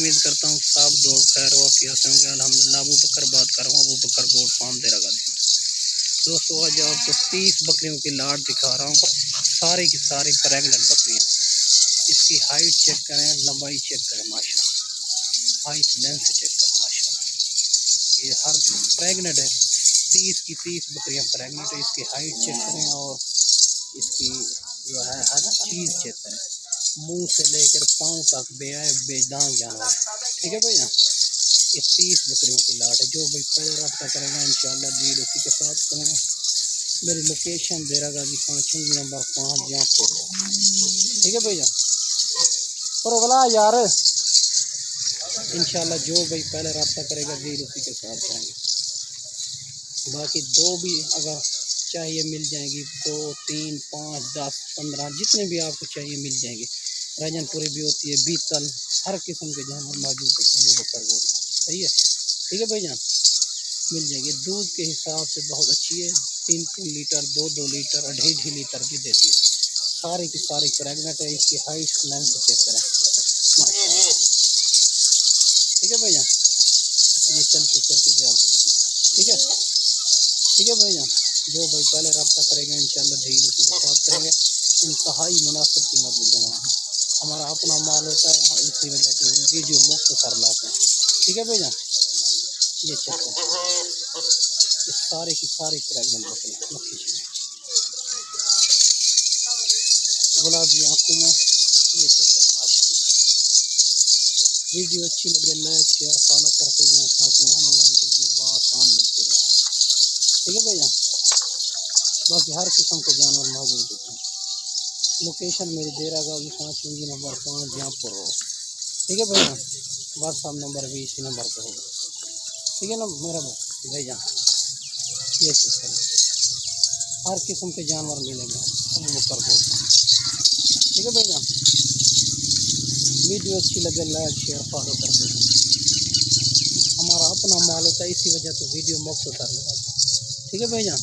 उम्मीद करता हूँ सब दोस्त खैर वाफियत होंगे। अल्हम्दुलिल्लाह। अबू बकर बात कर रहा हूँ, अबू बकर गोट फार्म दे रहा दोस्तों। आज आपको 30 बकरियों की लाट दिखा रहा हूँ, सारी की सारी प्रेगनेंट बकरियाँ। इसकी हाइट चेक करें, लंबाई चेक करें, माशाल्लाह। हाइट लेंथ चेक करें, माशाल्लाह। ये हर प्रेगनेंट है, 30 की 30 बकरियाँ प्रेगनेंट है। इसकी हाइट चेक करें और इसकी जो है हर चीज़ चेक करें, मुंह से लेकर पाँव तक बेदांग जानवर। ठीक है भैया, ये 30 बकरियों की लाट है। जो भाई पहले रब्ता करेगा इंशाल्लाह डील उसी के साथ करेंगे। मेरी लोकेशन देरा गाजी खान चुंगी नंबर 5 जहाँपुर। ठीक है भैया, पर बोला यार इंशाल्लाह जो भाई पहले रब्ता करेगा डील उसी के साथ करेंगे। बाकी दो भी अगर चाहिए मिल जाएंगी, 2, 3, 5, 10, 15 जितने भी आपको चाहिए मिल जाएंगे। राजनपुरी भी होती है, बीतल, हर किस्म के जानवर मौजूद होते हैं अबू बकर गोट। सही है, ठीक है भाईजान, मिल जाएंगे। दूध के हिसाब से बहुत अच्छी है, 3-3 लीटर 2-2 लीटर 2.5 लीटर की देती है। सारी की सारी प्रेगनेंट है। इसकी हाइट लेंथ चेक करें, माशाल्लाह। ठीक है भैया, ये चलते चलते भी आपको दिखाऊंगा। ठीक है, ठीक है भैया। जो भाई पहले रब्ता करेगा इंशाल्लाह डील उसी के साथ करेंगे। इंतहाई मुनासिब कीमत में देना है। हमारा अपना माल होता है, इसी वजह से वीडियो मुफ्त कर लाते हैं। ठीक है भैया, ये चेक करें, ये सारे की सारी प्रेगनेंट बकरियाँ गुलाबी आँखों में। ये चेक करें, माशाल्लाह। वीडियो अच्छी लगे लाइक शेयर फॉलो करते हैं ताकि हम हमारी वीडियो बआसान बनती रहे। ठीक है भैया, बाकी हर किस्म के जानवर मौजूद होते हैं। लोकेशन मेरी देरा गाजी खान चुंगी नंबर 5 जहाँपुर रोड। ठीक है भैया, व्हाट्सअप नंबर भी इसी नंबर पर होगा। ठीक है ना मेरा भैया, ये चीज़ करें, हर किस्म के जानवर मिलेंगे अबू बकर गोट। ठीक है भैया, वीडियो अच्छी लगे लाइक शेयर फॉलो कर देना। हमारा अपना माल होता है, इसी वजह से वीडियो मुफ्त कर लेते हैं। ठीक है भैया।